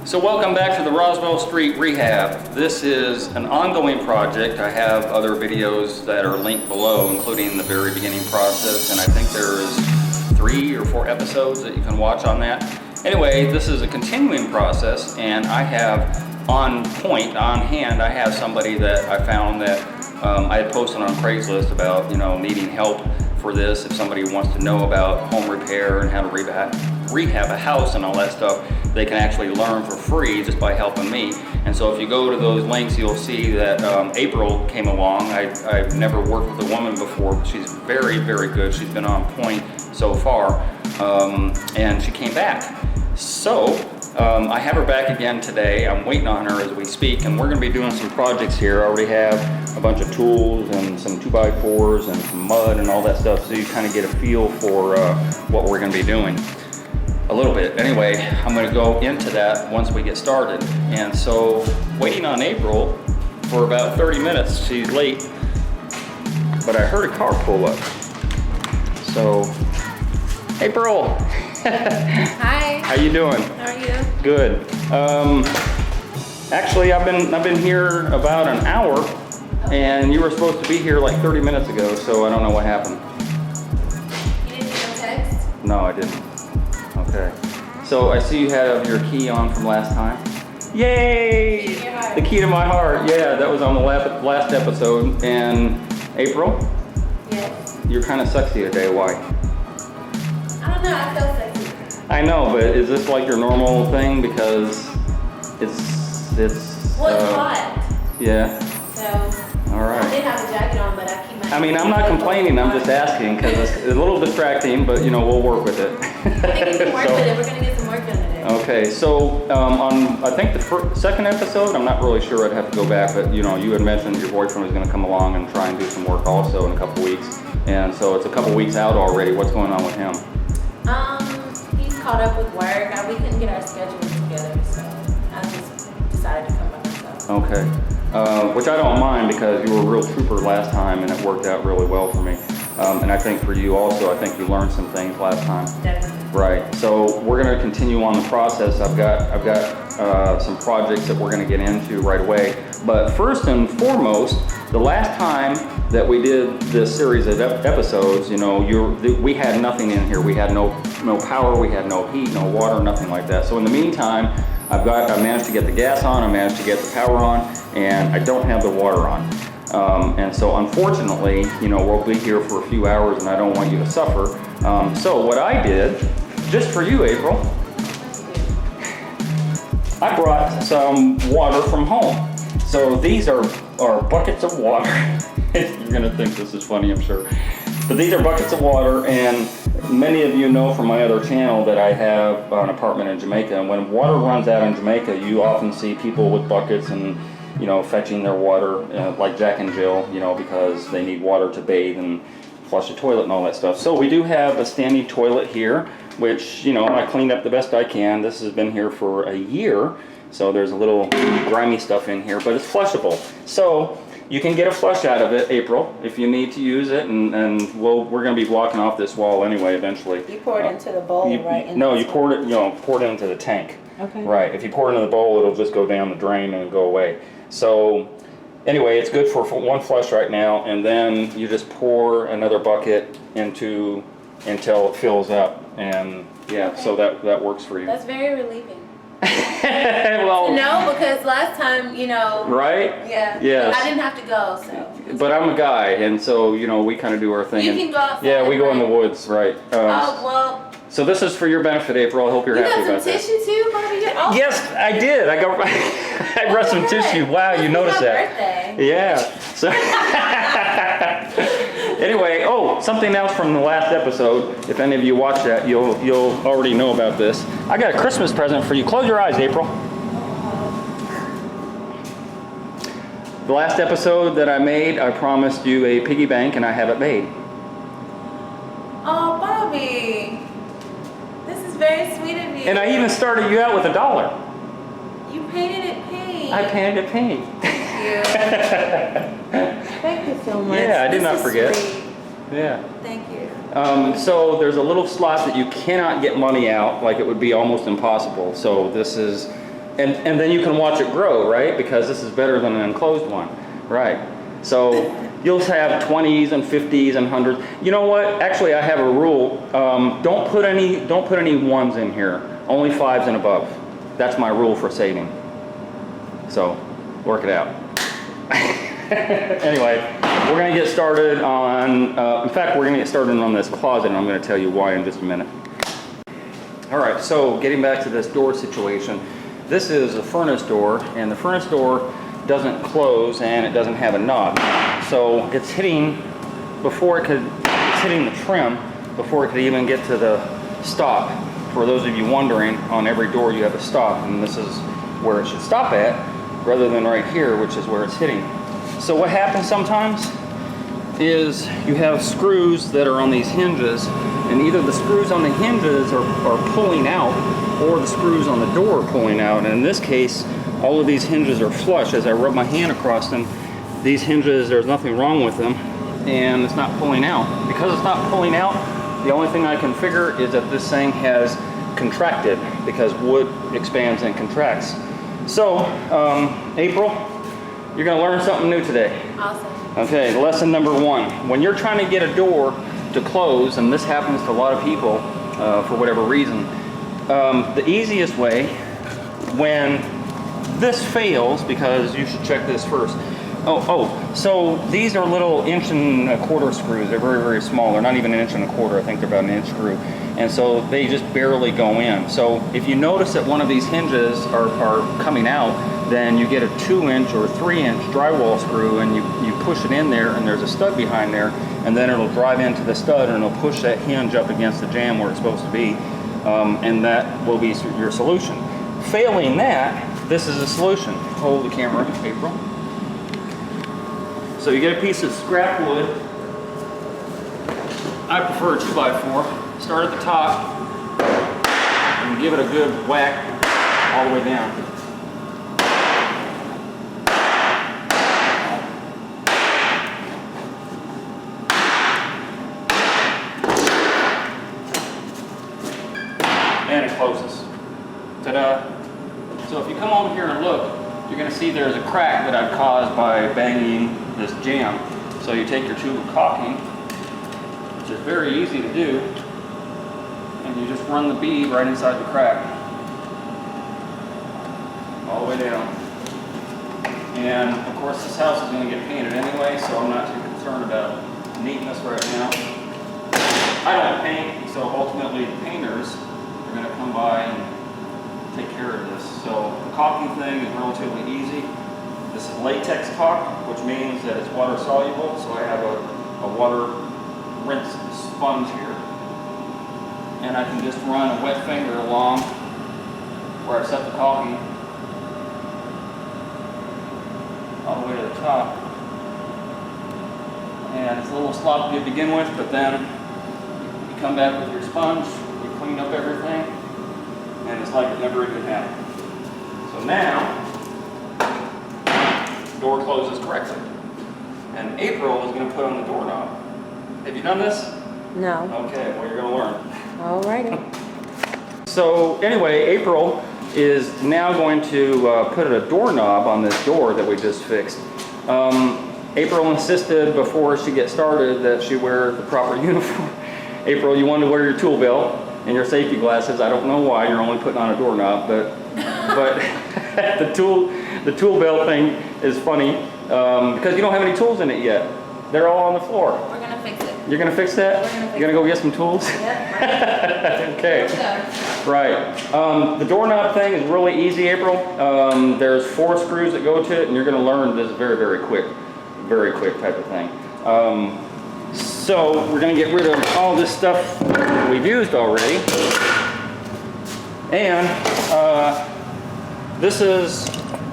So welcome back to the Roswell Street Rehab. This is an ongoing project. I have other videos that are linked below, including the very beginning process, and I think there is 3 or 4 episodes that you can watch on that. Anyway, this is a continuing process, and I have on hand, I have somebody that I found that I had posted on Craigslist about, needing help for this. If somebody wants to know about home repair and how to rehab a house and all that stuff, they can actually learn for free just by helping me. And so if you go to those links, you'll see that April came along. I've never worked with a woman before, but she's very, very good. She's been on point so far, and she came back. So I have her back again today. I'm waiting on her as we speak, and we're going to be doing some projects here. I already have a bunch of tools and some 2x4s and some mud and all that stuff, so you kind of get a feel for what we're going to be doing. A little bit. Anyway, I'm going to go into that once we get started. And so, waiting on April for about 30 minutes. She's late, but I heard a car pull up. So, April. Hi. How you doing? How are you? Good. Actually, I've been here about an hour, and you were supposed to be here like 30 minutes ago. So I don't know what happened. You didn't get no text? No, I didn't. Okay. So I see you have your key on from last time. Yay! Key to your heart. The key to my heart. Yeah, that was on the last episode. And April, Yes. you're kind of sexy today. Why? I don't know, I feel sexy. I know, but is this like your normal thing? Because it's. Well, it's hot. Yeah. So, All right. I did have a jacket on, but I keep my... I mean, I'm not complaining. I'm just asking because it's a little distracting, but we'll work with it. I think we can work with it. We're going to get some work done today. Okay, so on I think the second episode, I'm not really sure. I'd have to go back, but you had mentioned your boyfriend was going to come along and try and do some work also in a couple weeks, and so it's a couple weeks out already. What's going on with him? He's caught up with work. We couldn't get our schedules together, so I just decided to come by myself. Okay, which I don't mind because you were a real trooper last time, and it worked out really well for me. And I think for you also, I think you learned some things last time. Definitely. Right. So we're going to continue on the process. I've got some projects that we're going to get into right away. But first and foremost, the last time that we did this series of episodes, we had nothing in here. We had no power. We had no heat, no water, nothing like that. So in the meantime, I managed to get the gas on. I managed to get the power on, and I don't have the water on. And so unfortunately, we'll be here for a few hours and I don't want you to suffer. So what I did, just for you, April, I brought some water from home. So these are buckets of water. You're gonna think this is funny, I'm sure. But these are buckets of water, and many of you know from my other channel that I have an apartment in Jamaica. And when water runs out in Jamaica, you often see people with buckets and fetching their water, like Jack and Jill, because they need water to bathe and flush the toilet and all that stuff. So we do have a standing toilet here, which, I cleaned up the best I can. This has been here for a year, so there's a little grimy stuff in here, but it's flushable. So you can get a flush out of it, April, if you need to use it, and we're going to be blocking off this wall anyway eventually. You pour it into the bowl, right? No, you pour it into the tank. Okay. Right. If you pour it into the bowl, it'll just go down the drain and go away. So anyway, it's good for one flush right now, and then you just pour another bucket until it fills up, and yeah, okay. So that works for you. That's very relieving. Well, no, because last time, right? Yeah. Yes. I didn't have to go, so. But I'm a guy, and so we kind of do our thing. You can go outside. Yeah, we go in the woods, right? Well. So this is for your benefit, April. I hope you're happy about that. You got some tissue too, Bobby? Yes, I did. I brought some tissue. Wow, you noticed that? Birthday. Yeah. So anyway, something else from the last episode. If any of you watch that, you'll already know about this. I got a Christmas present for you. Close your eyes, April. The last episode that I made, I promised you a piggy bank, and I have it made. Oh, Bobby. This is very sweet of you. And I even started you out with $1. You painted it pink. I painted it pink. Thank you. Thank you so much. Yeah, I did not forget. Sweet. Yeah. Thank you. So there's a little slot that you cannot get money out, like it would be almost impossible. So this is And then you can watch it grow, right? Because this is better than an enclosed one, right? So you'll have 20s and 50s and 100s. You know what? Actually, I have a rule. Don't put any ones in here. Only 5s and above. That's my rule for saving. So work it out. Anyway, we're going to get started on. In fact, we're going to get started on this closet, and I'm going to tell you why in just a minute. All right. So getting back to this door situation. This is a furnace door, and the furnace door doesn't close and it doesn't have a knob. So it's hitting it's hitting the trim before it could even get to the stop. For those of you wondering, on every door you have a stop, and this is where it should stop at, rather than right here, which is where it's hitting. So what happens sometimes is you have screws that are on these hinges, and either the screws on the hinges are pulling out, or the screws on the door are pulling out. And in this case, all of these hinges are flush. As I rub my hand across them, these hinges, there's nothing wrong with them, and it's not pulling out. Because it's not pulling out, the only thing I can figure is that this thing has contracted, because wood expands and contracts. So, April, you're gonna learn something new today. Awesome. Okay, lesson number 1. When you're trying to get a door to close, and this happens to a lot of people for whatever reason, the easiest way, when this fails, because you should check this first. So these are little 1.25" screws. They're very, very small. They're not even 1.25". I think they're about an inch screw. And so they just barely go in. So if you notice that one of these hinges are coming out, then you get a 2-inch or 3-inch drywall screw, and you push it in there, and there's a stud behind there, and then it'll drive into the stud, and it'll push that hinge up against the jamb where it's supposed to be, and that will be your solution. Failing that, this is a solution. Hold the camera, April. So you get a piece of scrap wood. I prefer a 2x4. Start at the top and give it a good whack all the way down. And it closes. Ta-da! So if you come over here and look, you're going to see there's a crack that I've caused by banging this jamb. So you take your tube of caulking, which is very easy to do, and you just run the bead right inside the crack, all the way down. And of course this house is going to get painted anyway, so I'm not too concerned about neatness right now. I don't paint, so ultimately the painters are going to come by and take care of this. So the caulking thing is relatively easy. This is latex caulk, which means that it's water soluble, so I have a water rinse sponge here. And I can just run a wet finger along where I set the caulking all the way to the top. And it's a little sloppy to begin with, but then you come back with your sponge, you clean up everything, and it's like it never even happened. So now, the door closes correctly. And April is going to put on the doorknob. Have you done this? No. Okay, well you're going to learn. Alrighty. So anyway, April is now going to put a doorknob on this door that we just fixed. April insisted before she gets started that she wear the proper uniform. April, you want to wear your tool belt and your safety glasses. I don't know why you're only putting on a doorknob, but the tool belt thing is funny because you don't have any tools in it yet. They're all on the floor. We're gonna fix it. You're gonna fix that? We're gonna fix You're gonna go get some tools? Yep. Right. Okay. Right. The doorknob thing is really easy, April. There's 4 screws that go to it, and you're gonna learn this very, very quick type of thing. So we're gonna get rid of all this stuff we've used already. And this is,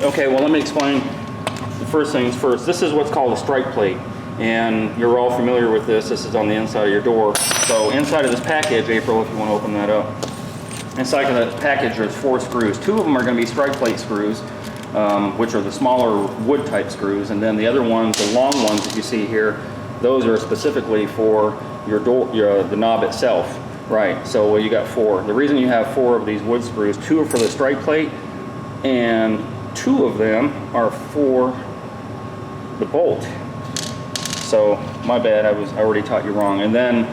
okay, well let me explain the first things first. This is what's called a strike plate. And you're all familiar with this. This is on the inside of your door. So inside of this package, April, if you want to open that up. Inside of the package there's 4 screws. 2 of them are going to be strike plate screws, which are the smaller wood type screws. And then the other ones, the long ones that you see here, those are specifically for your door, the knob itself. Right, so you got 4. The reason you have 4 of these wood screws, 2 are for the strike plate, and 2 of them are for the bolt. So my bad, I already taught you wrong. And then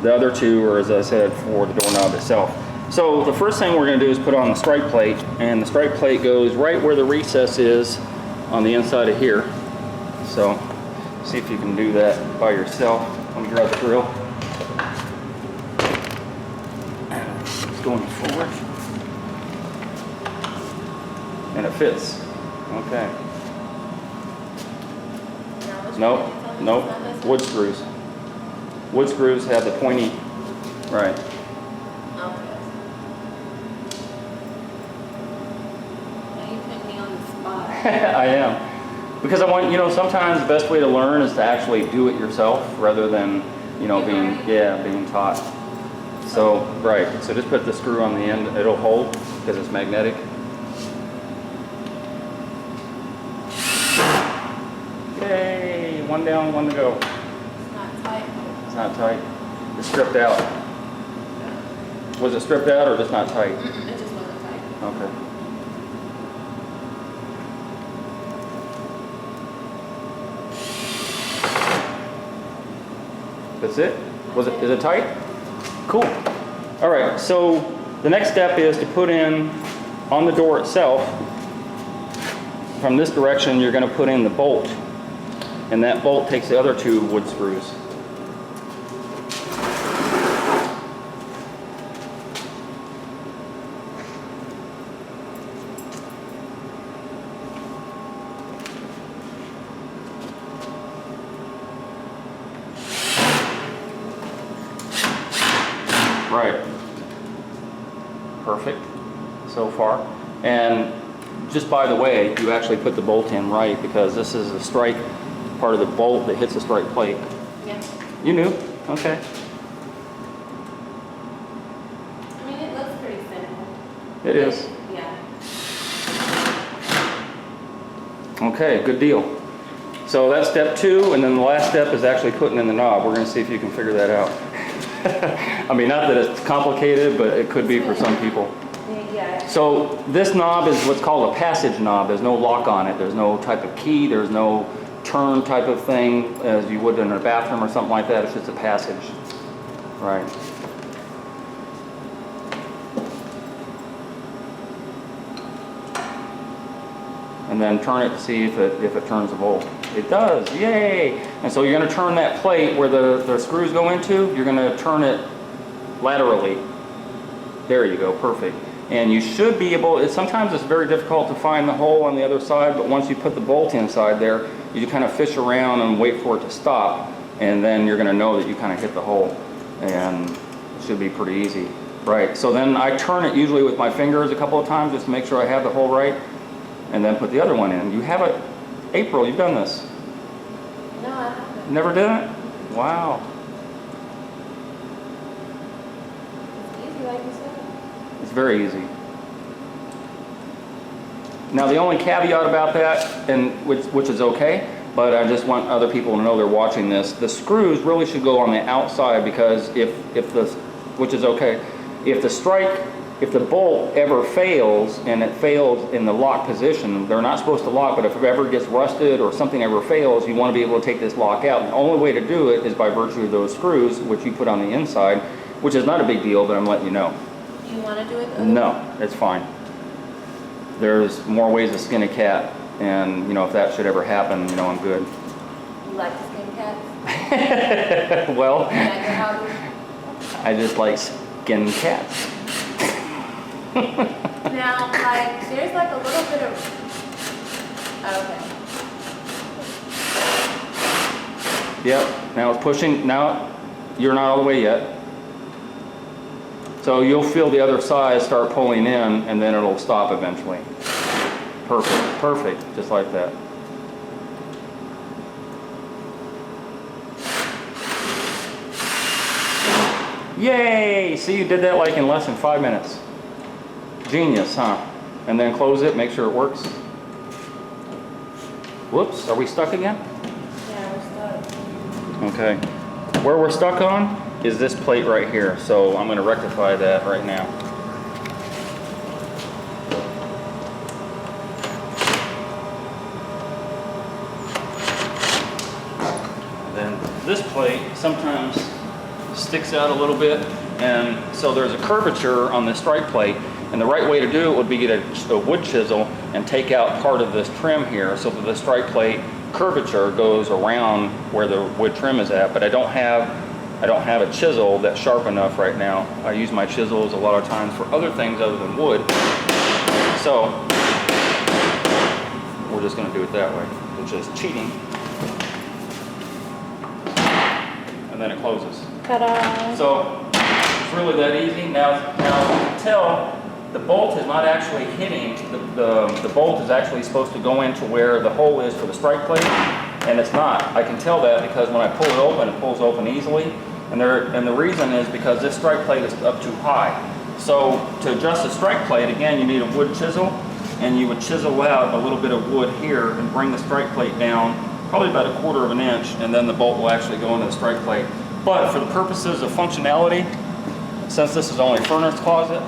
the other 2 are, as I said, for the doorknob itself. So the first thing we're going to do is put on the strike plate, and the strike plate goes right where the recess is on the inside of here. So see if you can do that by yourself. Let me grab the drill. It's going forward. And it fits. Okay. Nope, nope. Wood screws. Wood screws have the pointy, right. Okay. Now you put me on the spot. I am. Because I want, sometimes the best way to learn is to actually do it yourself rather than, being taught. So, right, so just put the screw on the end, it'll hold because it's magnetic. Yay, 1 down, 1 to go. It's not tight. It's not tight. It's stripped out. Was it stripped out or just not tight? It just wasn't tight. Okay. That's it? Is it tight? Cool. All right, so the next step is to put in on the door itself, from this direction, you're going to put in the bolt. And that bolt takes the other 2 wood screws. Right. Perfect so far. And just by the way, you actually put the bolt in right because this is a strike part of the bolt that hits the strike plate. Yeah. You knew? Okay. I mean, it looks pretty simple. It is. Yeah. Okay, good deal. So that's step 2, and then the last step is actually putting in the knob. We're going to see if you can figure that out. I mean, not that it's complicated, but it could be for some people. Yeah. So this knob is what's called a passage knob. There's no lock on it. There's no type of key. There's no turn type of thing as you would in a bathroom or something like that. It's just a passage. Right. And then turn it to see if it turns the bolt. It does, yay! And so you're going to turn that plate where the screws go into, you're going to turn it laterally. There you go, perfect. And you should be able, sometimes it's very difficult to find the hole on the other side, but once you put the bolt inside there, you kind of fish around and wait for it to stop, and then you're going to know that you kind of hit the hole, and it should be pretty easy. Right, so then I turn it usually with my fingers a couple of times just to make sure I have the hole right, and then put the other one in. You have it, April, you've done this. No, I haven't. Never did it? Wow. It's easy, like you said. It's very easy. Now the only caveat about that, and which is okay, but I just want other people to know they're watching this, the screws really should go on the outside because which is okay, if the bolt ever fails and it fails in the lock position, they're not supposed to lock, but if it ever gets rusted or something ever fails, you want to be able to take this lock out. And the only way to do it is by virtue of those screws, which you put on the inside, which is not a big deal, but I'm letting you know. Do you want to do it? No, it's fine. There's more ways to skin a cat, and if that should ever happen, I'm good. You like to skin cats? Well, You like your hobby? I just like skin cats. Now, there's a little bit of. Okay. Yep, now it's pushing, now you're not all the way yet. So you'll feel the other side start pulling in and then it'll stop eventually. Perfect, perfect, just like that. Yay! See, you did that in less than 5 minutes. Genius, huh? And then close it, make sure it works. Whoops, are we stuck again? Yeah, we're stuck. Okay. Where we're stuck on is this plate right here, so I'm going to rectify that right now. this plate sometimes sticks out a little bit, and so there's a curvature on this strike plate, and the right way to do it would be get a wood chisel and take out part of this trim here so that the strike plate curvature goes around where the wood trim is at, but I don't have a chisel that's sharp enough right now. I use my chisels a lot of times for other things other than wood, so we're just going to do it that way, which is cheating. And then it closes. Ta-da! So it's really that easy. Now you can tell the bolt is not actually hitting, the bolt is actually supposed to go into where the hole is for the strike plate, and it's not. I can tell that because when I pull it open, it pulls open easily, and the reason is because this strike plate is up too high. So to adjust the strike plate, again, you need a wood chisel, and you would chisel out a little bit of wood here and bring the strike plate down probably about 1/4 of an inch, and then the bolt will actually go into the strike plate. But for the purposes of functionality, since this is only a furnace closet,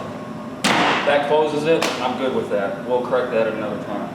that closes it, I'm good with that. We'll correct that at another time.